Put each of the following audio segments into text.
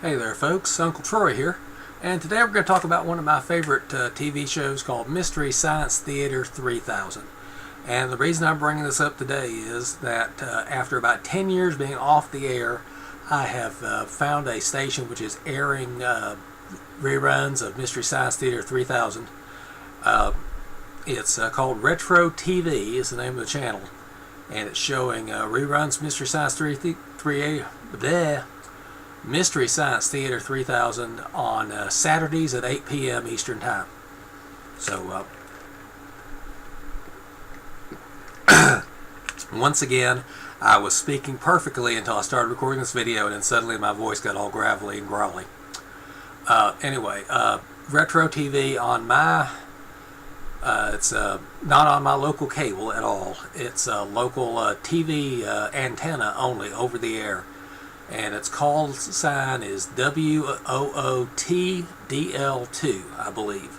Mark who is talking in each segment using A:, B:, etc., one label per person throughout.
A: Hey there folks, Uncle Troy here, and today we're going to talk about one of my favorite TV shows called Mystery Science Theater 3000. And the reason I'm bringing this up today is that after about 10 years being off the air, I have found a station which is airing reruns of Mystery Science Theater 3000. It's called Retro TV is the name of the channel, and it's showing reruns Mystery Science Theater 3000 on Saturdays at 8 p.m. Eastern Time. So, once again, I was speaking perfectly until I started recording this video, and then suddenly my voice got all gravelly and growly. Anyway, Retro TV on my, it's not on my local cable at all. It's a local TV antenna only, over the air. And its call sign is WOOTDL2, I believe.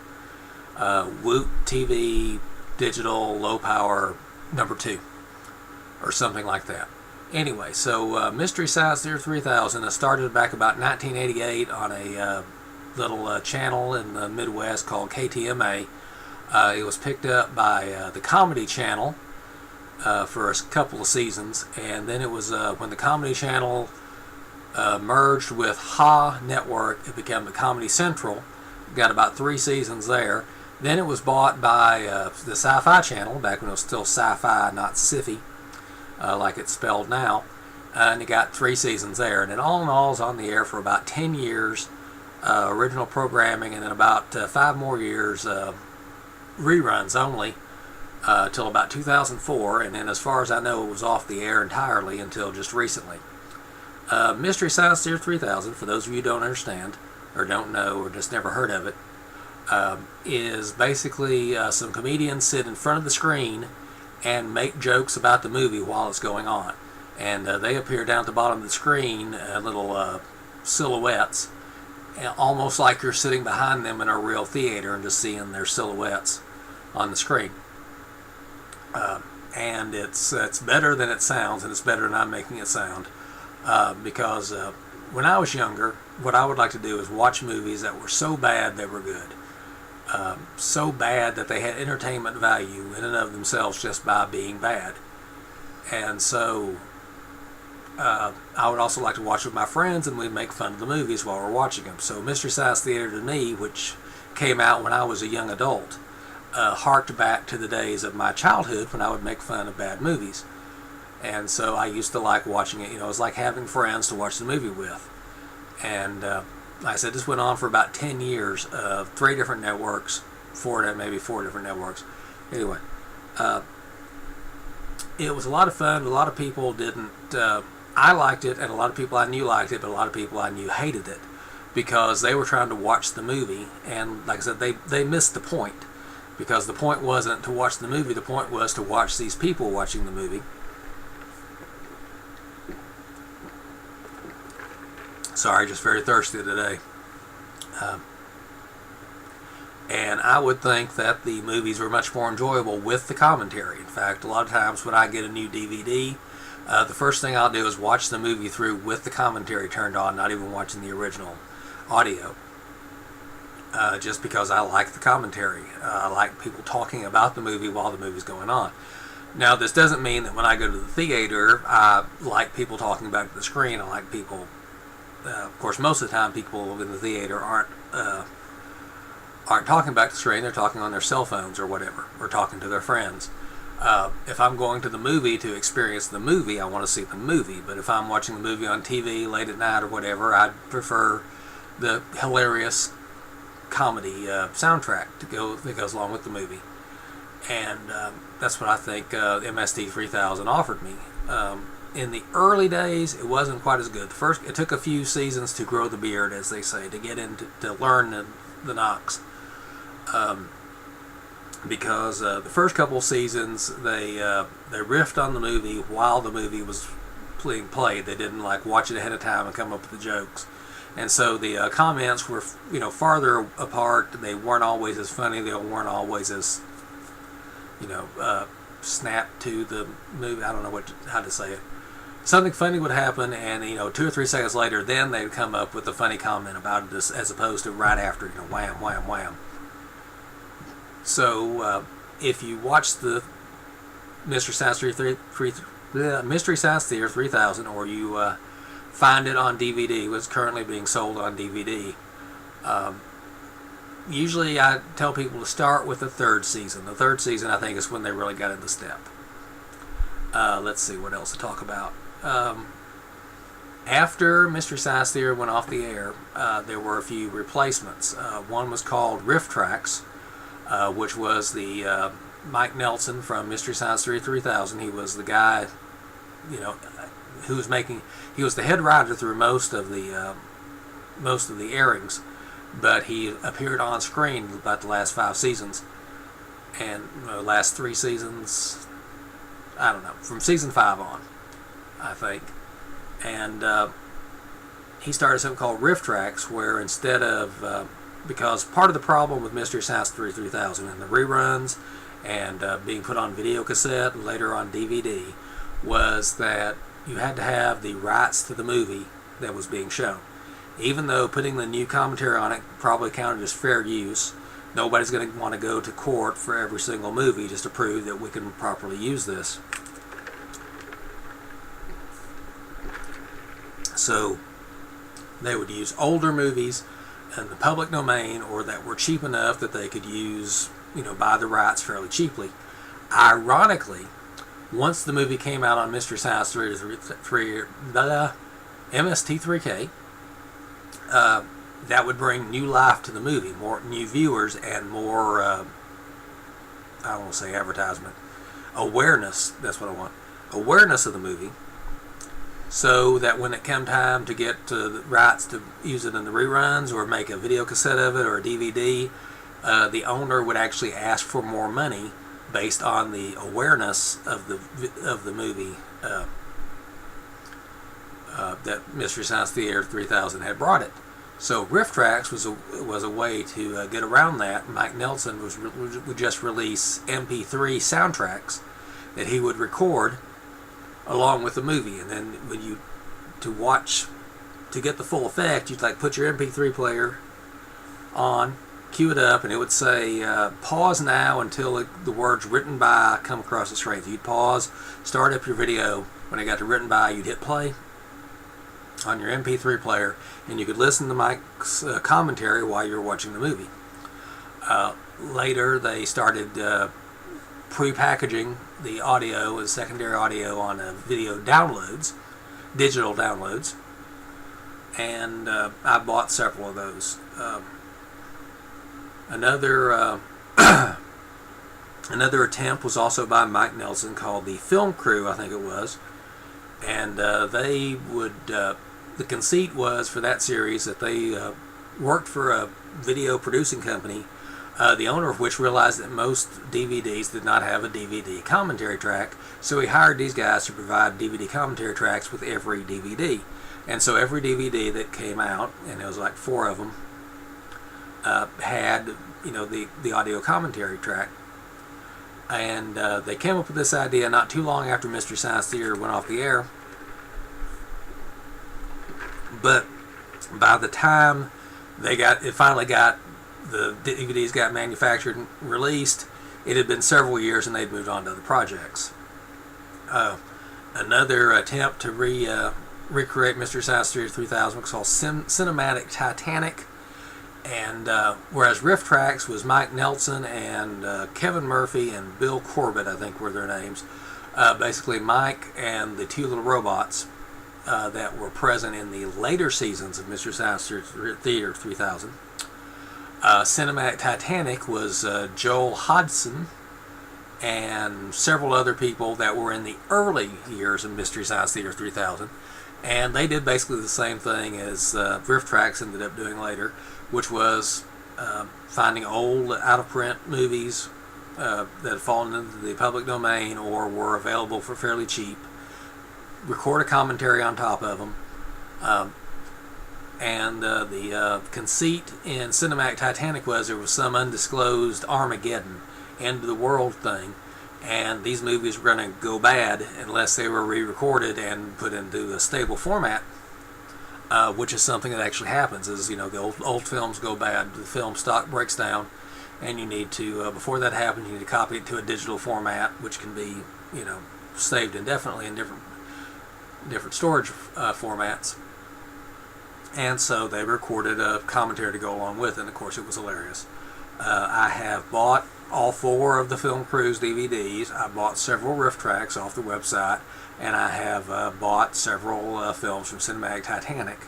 A: Woot TV Digital Low Power number 2, or something like that. Anyway, so Mystery Science Theater 3000 started back about 1988 on a little channel in the Midwest called KTMA. It was picked up by the Comedy Channel for a couple of seasons, and then it was when the Comedy Channel merged with Ha Network, it became the Comedy Central. Got about 3 seasons there. Then it was bought by the Sci-Fi Channel, back when it was still Sci-Fi, not Sci-Fi, like it's spelled now. And it got 3 seasons there. And then all in all, is on the air for about 10 years, original programming, and then about 5 more years reruns only, till about 2004. And then as far as I know, it was off the air entirely until just recently. Mystery Science Theater 3000, for those of you who don't understand, or don't know, or just never heard of it, is basically some comedians sit in front of the screen and make jokes about the movie while it's going on. And they appear down at the bottom of the screen, little silhouettes, almost like you're sitting behind them in a real theater and just seeing their silhouettes on the screen. And it's better than it sounds, and it's better than I'm making it sound. Because when I was younger, what I would like to do is watch movies that were so bad they were good. So bad that they had entertainment value in and of themselves just by being bad. And so I would also like to watch with my friends, and we'd make fun of the movies while we're watching them. So Mystery Science Theater to me, which came out when I was a young adult, harked back to the days of my childhood when I would make fun of bad movies. And so I used to like watching it. You know, it was like having friends to watch the movie with. And like I said, this went on for about 10 years, 3 different networks, maybe 4 different networks. Anyway, it was a lot of fun. A lot of people didn't. I liked it, and a lot of people I knew liked it, but a lot of people I knew hated it because they were trying to watch the movie. And like I said, they missed the point, because the point wasn't to watch the movie. The point was to watch these people watching the movie. Sorry, just very thirsty today. And I would think that the movies were much more enjoyable with the commentary. In fact, a lot of times when I get a new DVD, the first thing I'll do is watch the movie through with the commentary turned on, not even watching the original audio. Just because I like the commentary. I like people talking about the movie while the movie's going on. Now, this doesn't mean that when I go to the theater, I like people talking about the screen. I like people... of course, most of the time, people in the theater aren't talking back to the screen. They're talking on their cell phones or whatever, or talking to their friends. If I'm going to the movie to experience the movie, I want to see the movie. But if I'm watching the movie on TV late at night or whatever, I'd prefer the hilarious comedy soundtrack that goes along with the movie. And that's what I think MST3K offered me. In the early days, it wasn't quite as good. It took a few seasons to grow the beard, as they say, to get into, to learn the knocks. Because the first couple seasons, they riffed on the movie while the movie was being played. They didn't like watch it ahead of time and come up with the jokes. And so the comments were, farther apart. They weren't always as funny. They weren't always as, snap to the movie. I don't know how to say it. something funny would happen, and 2 or 3 seconds later, then they'd come up with a funny comment about it, as opposed to right after, wham, wham, wham. So if you watch the Mystery Science Theater 3000, or you find it on DVD, it's currently being sold on DVD. Usually I tell people to start with the third season. The third season, I think, is when they really got into step. Let's see what else to talk about. After Mystery Science Theater went off the air, there were a few replacements. One was called Rifftrax, which was the Mike Nelson from Mystery Science Theater 3000. He was the guy, who was he was the head writer through most of the airings, but he appeared on screen about the last 5 seasons, and last 3 seasons, I don't know, from season 5 on, I think. And he started something called Rifftrax, where instead of because part of the problem with Mystery Science Theater 3000 and the reruns and being put on video cassette and later on DVD was that you had to have the rights to the movie that was being shown. Even though putting the new commentary on it probably counted as fair use, nobody's going to want to go to court for every single movie just to prove that we can properly use this. So they would use older movies in the public domain, or that were cheap enough that they could use, buy the rights fairly cheaply. Ironically, once the movie came out on Mystery Science Theater MST3K, that would bring new life to the movie, more new viewers, and more, I don't want to say advertisement, awareness, that's what I want, awareness of the movie, so that when it came time to get the rights to use it in the reruns or make a video cassette of it or a DVD, the owner would actually ask for more money based on the awareness of the movie that Mystery Science Theater 3000 had brought it. So Rifftrax was a way to get around that. Mike Nelson would just release MP3 soundtracks that he would record along with the movie, and then when to get the full effect, you'd put your MP3 player on, cue it up, and it would say pause now until the words "written by" come across the screen. So you'd pause, start up your video. When it got to "written by," you'd hit play on your MP3 player, and you could listen to Mike's commentary while you were watching the movie. Later, they started pre-packaging the audio as secondary audio on video downloads, digital downloads, and I bought several of those. Another attempt was also by Mike Nelson, called the Film Crew, I think it was, and they would. The conceit was for that series that they worked for a video producing company, the owner of which realized that most DVDs did not have a DVD commentary track, so he hired these guys to provide DVD commentary tracks with every DVD. And so every DVD that came out, and there was 4 of them, had the audio commentary track. And they came up with this idea not too long after Mystery Science Theater went off the air. But by the time the DVDs got manufactured and released, it had been several years and they'd moved on to other projects. Another attempt to recreate Mystery Science Theater 3000 was called Cinematic Titanic, and whereas Rifftrax was Mike Nelson and Kevin Murphy and Bill Corbett, I think were their names. Basically Mike and the 2 little robots that were present in the later seasons of Mystery Science Theater 3000. Cinematic Titanic was Joel Hodgson and several other people that were in the early years of Mystery Science Theater 3000, and they did basically the same thing as Rifftrax ended up doing later, which was finding old out-of-print movies that had fallen into the public domain or were available for fairly cheap, record a commentary on top of them, and the conceit in Cinematic Titanic was there was some undisclosed Armageddon, end of the world thing, and these movies were going to go bad unless they were re-recorded and put into a stable format, which is something that actually happens. Is, you know, the old films go bad, the film stock breaks down, and you need to, before that happens, you need to copy it to a digital format, which can be, you know, saved indefinitely in different storage formats. And so they recorded a commentary to go along with it, and of course it was hilarious. I have bought all 4 of the Film Cruise DVDs. I bought several Rifftrax off the website, and I have bought several films from Cinematic Titanic.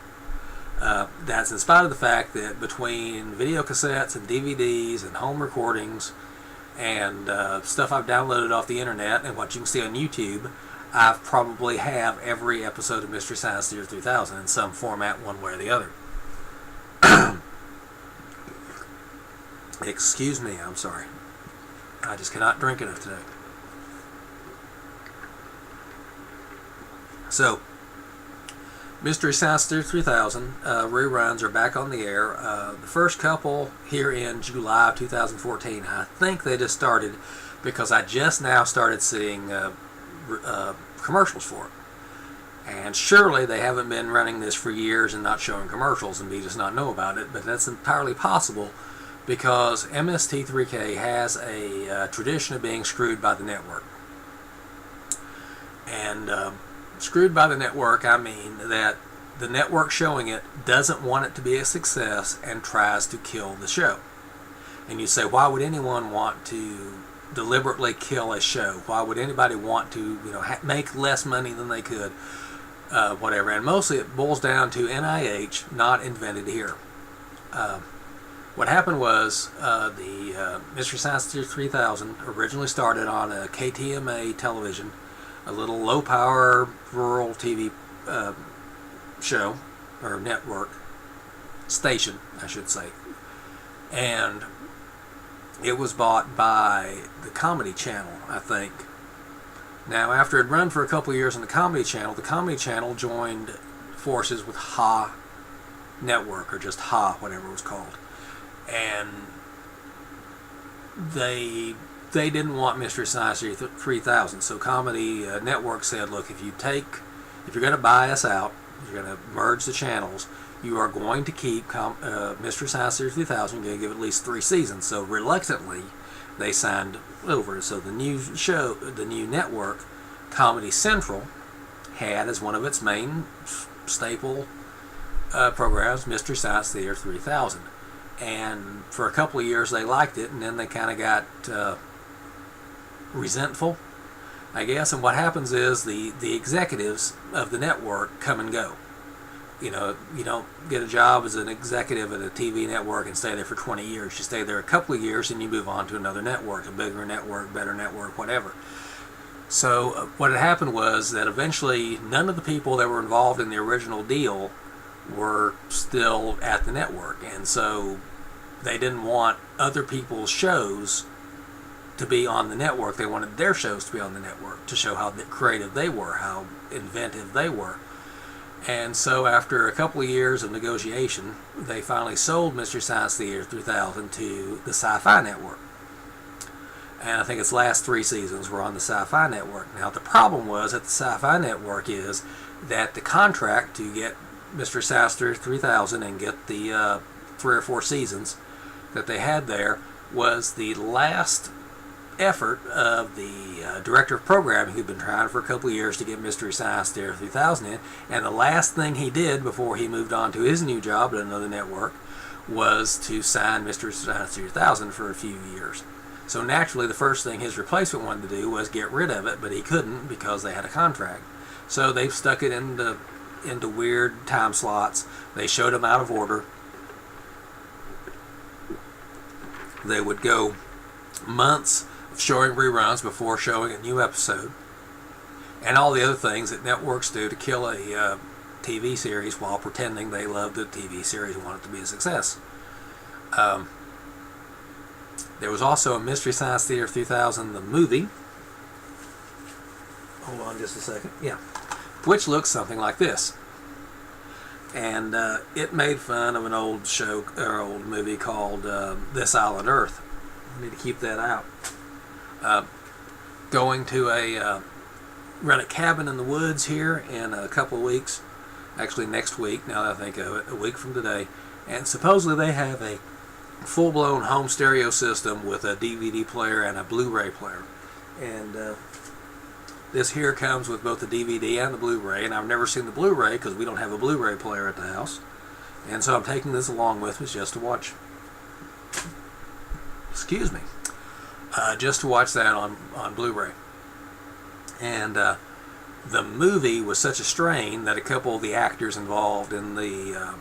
A: That's in spite of the fact that between video cassettes and DVDs and home recordings and stuff I've downloaded off the internet and what you can see on YouTube, I probably have every episode of Mystery Science Theater 3000 in some format, one way or the other. Excuse me, I'm sorry. I just cannot drink enough today. So, Mystery Science Theater 3000 reruns are back on the air. The first couple here in July of 2014. I think they just started because I just now started seeing commercials for it. And surely they haven't been running this for years and not showing commercials and me just not know about it, but that's entirely possible because MST3K has a tradition of being screwed by the network. And screwed by the network, I mean that the network showing it doesn't want it to be a success and tries to kill the show. And you say, why would anyone want to deliberately kill a show? Why would anybody want to, you know, make less money than they could? Whatever. And mostly it boils down to NIH, not invented here. What happened was the Mystery Science Theater 3000 originally started on a KTMA television, a little low-power rural TV show, or network, station, I should say. And it was bought by the Comedy Channel, I think. Now, after it had run for a couple of years on the Comedy Channel joined forces with Ha Network, or just Ha, whatever it was called. And they didn't want Mystery Science Theater 3000, so Comedy Network said, look, if you're going to buy us out, if you're going to merge the channels, you are going to keep Mystery Science Theater 3000, you're going to give it at least 3 seasons. So reluctantly, they signed over. So the new show, the new network, Comedy Central, had as one of its main staple programs Mystery Science Theater 3000. And for a couple of years they liked it, and then they kind of got resentful, I guess. And what happens is the executives of the network come and go. You know, you don't get a job as an executive at a TV network and stay there for 20 years. You stay there a couple of years and you move on to another network, a bigger network, better network, whatever. So what had happened was that eventually none of the people that were involved in the original deal were still at the network. And so they didn't want other people's shows to be on the network. They wanted their shows to be on the network to show how creative they were, how inventive they were. And so after a couple of years of negotiation, they finally sold Mystery Science Theater 3000 to the Sci-Fi Network. And I think its last 3 seasons were on the Sci-Fi Network. Now the problem was at the Sci-Fi Network is that the contract to get Mystery Science Theater 3000 and get the 3 or 4 seasons that they had there was the last effort of the director of programming who'd been trying for a couple of years to get Mystery Science Theater 3000 in, and the last thing he did before he moved on to his new job at another network was to sign Mystery Science Theater 3000 for a few years. So naturally the first thing his replacement wanted to do was get rid of it, but he couldn't because they had a contract. So they've stuck it into weird time slots. They showed them out of order. They would go months of showing reruns before showing a new episode, and all the other things that networks do to kill a TV series while pretending they love the TV series and want it to be a success. There was also a Mystery Science Theater 3000, the movie. Hold on just a second. Yeah. Which looks something like this. And it made fun of an old show, or old movie called This Island Earth. I need to keep that out. going to rent a cabin in the woods here in a couple of weeks. Actually, next week, now that I think of it, a week from today. And supposedly they have a full-blown home stereo system with a DVD player and a Blu-ray player. And this here comes with both the DVD and the Blu-ray, and I've never seen the Blu-ray because we don't have a Blu-ray player at the house. And so I'm taking this along with me just to watch, excuse me, just to watch that on Blu-ray. And the movie was such a strain that a couple of the actors involved in the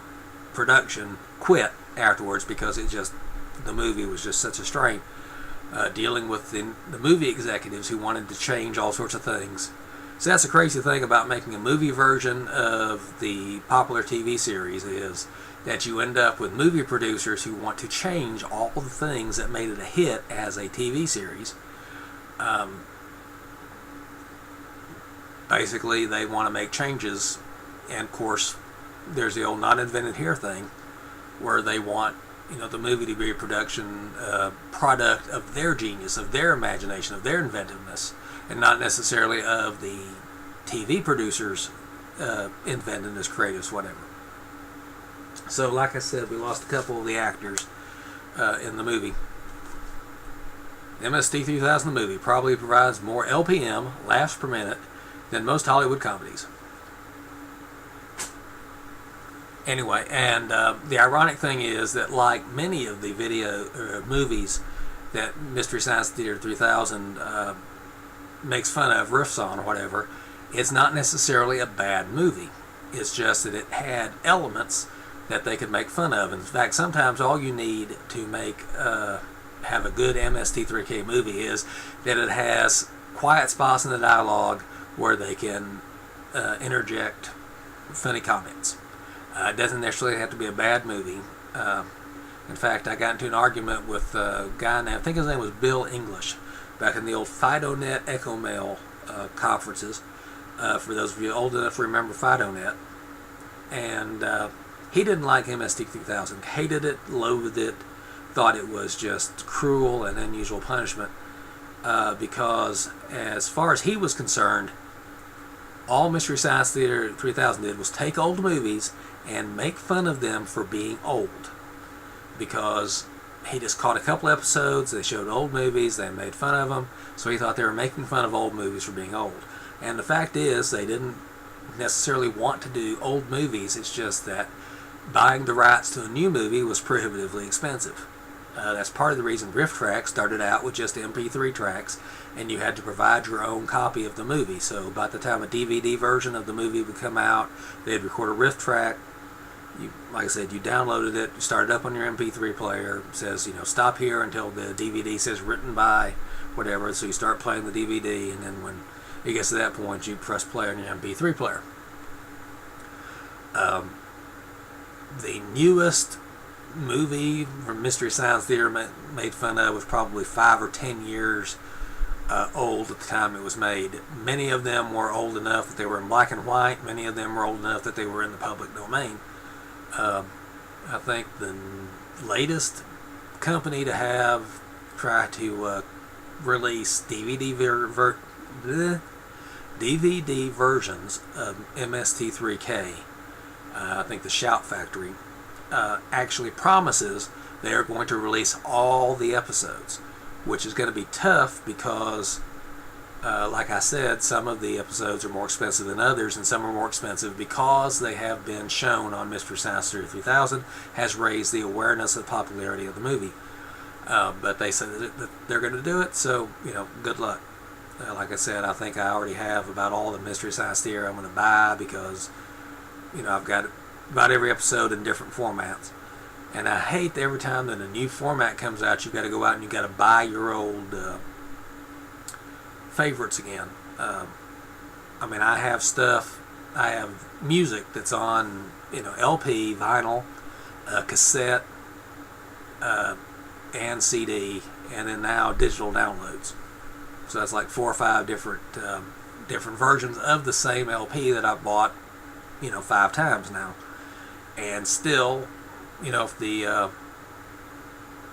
A: production quit afterwards because the movie was just such a strain. Dealing with the movie executives who wanted to change all sorts of things. So that's the crazy thing about making a movie version of the popular TV series, is that you end up with movie producers who want to change all the things that made it a hit as a TV series. Basically, they want to make changes, and of course, there's the old not invented here thing, where they want the movie to be a production product of their genius, of their imagination, of their inventiveness, and not necessarily of the TV producers' inventiveness, creatives, whatever. So, like I said, we lost a couple of the actors in the movie. MST3K the movie probably provides more LPM, laughs per minute, than most Hollywood comedies. Anyway, and the ironic thing is that, like many of the movies that Mystery Science Theater 3000 makes fun of, riffs on, or whatever, it's not necessarily a bad movie. It's just that it had elements that they could make fun of. In fact, sometimes all you need to have a good MST3K movie is that it has quiet spots in the dialogue where they can interject funny comments. It doesn't necessarily have to be a bad movie. In fact, I got into an argument with a guy named, I think his name was Bill English, back in the old FidoNet Echo Mail conferences, for those of you old enough to remember FidoNet. And he didn't like MST3000, hated it, loathed it, thought it was just cruel and unusual punishment, because as far as he was concerned, all Mystery Science Theater 3000 did was take old movies and make fun of them for being old. Because he just caught a couple episodes, they showed old movies, they made fun of them, so he thought they were making fun of old movies for being old. And the fact is, they didn't necessarily want to do old movies, it's just that buying the rights to a new movie was prohibitively expensive. That's part of the reason Rifftrax started out with just MP3 tracks, and you had to provide your own copy of the movie. So by the time a DVD version of the movie would come out, they'd record a riff track. Like I said, you downloaded it, you started up on your MP3 player, it says, stop here until the DVD says written by whatever, so you start playing the DVD, and then when it gets to that point, you press play on your MP3 player. The newest movie from Mystery Science Theater made fun of was probably 5 or 10 years old at the time it was made. Many of them were old enough that they were in black and white. Many of them were old enough that they were in the public domain. I think the latest company to have tried to release DVD versions of MST3K, I think the Shout Factory, actually promises they are going to release all the episodes, which is going to be tough because, like I said, some of the episodes are more expensive than others, and some are more expensive because they have been shown on Mystery Science Theater 3000, has raised the awareness and popularity of the movie. But they said that they're going to do it, so, good luck. Like I said, I think I already have about all the Mystery Science Theater I'm going to buy because, I've got about every episode in different formats. And I hate every time that a new format comes out, you've got to go out and you've got to buy your old favorites again. I have stuff, I have music that's on, LP, vinyl, cassette, and CD, and then now digital downloads. So that's like 4 or 5 different versions of the same LP that I've bought, 5 times now. And still, if the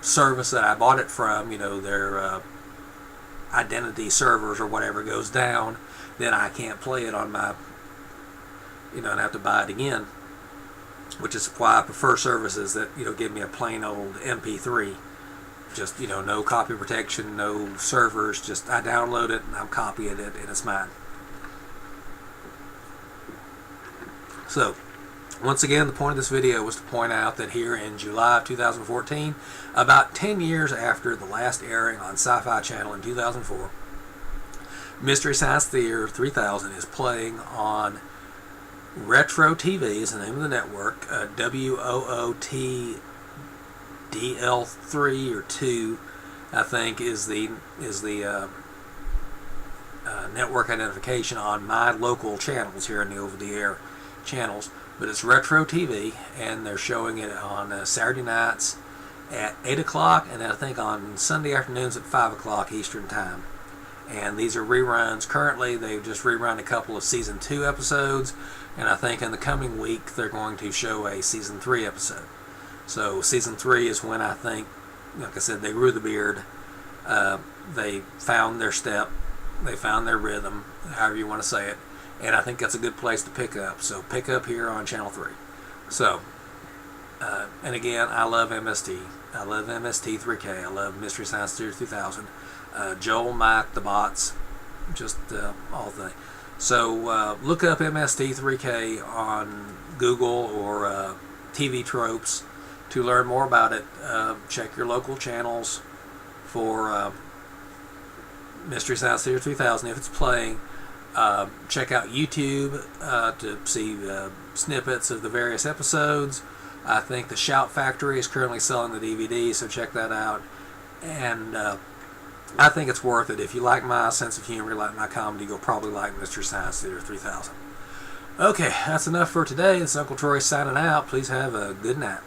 A: service that I bought it from, their identity servers or whatever goes down, then I can't play it on my, and have to buy it again, which is why I prefer services that, give me a plain old MP3. Just, no copy protection, no servers, just I download it and I'm copying it and it's mine. So, once again, the point of this video was to point out that here in July of 2014, about 10 years after the last airing on Sci-Fi Channel in 2004, Mystery Science Theater 3000 is playing on Retro TV, is the name of the network, WOOTDL3 or 2, I think, is the network identification on my local channels here in the over-the-air channels. But it's Retro TV, and they're showing it on Saturday nights at 8 o'clock, and I think on Sunday afternoons at 5 o'clock Eastern Time. And these are reruns. Currently, they've just rerun a couple of Season 2 episodes, and I think in the coming week they're going to show a Season 3 episode. So Season 3 is when I think, like I said, they grew the beard, they found their step, they found their rhythm, however you want to say it, and I think that's a good place to pick up. So pick up here on Channel 3. So, and again, I love MST. I love MST3K. I love Mystery Science Theater 3000. Joel, Mike, the bots, just all the things. So look up MST3K on Google or TV Tropes to learn more about it. Check your local channels for Mystery Science Theater 3000 if it's playing. Check out YouTube to see snippets of the various episodes. I think the Shout Factory is currently selling the DVD, so check that out. And I think it's worth it. If you like my sense of humor, you like my comedy, you'll probably like Mystery Science Theater 3000. Okay, that's enough for today. It's Uncle Troy signing out. Please have a good night.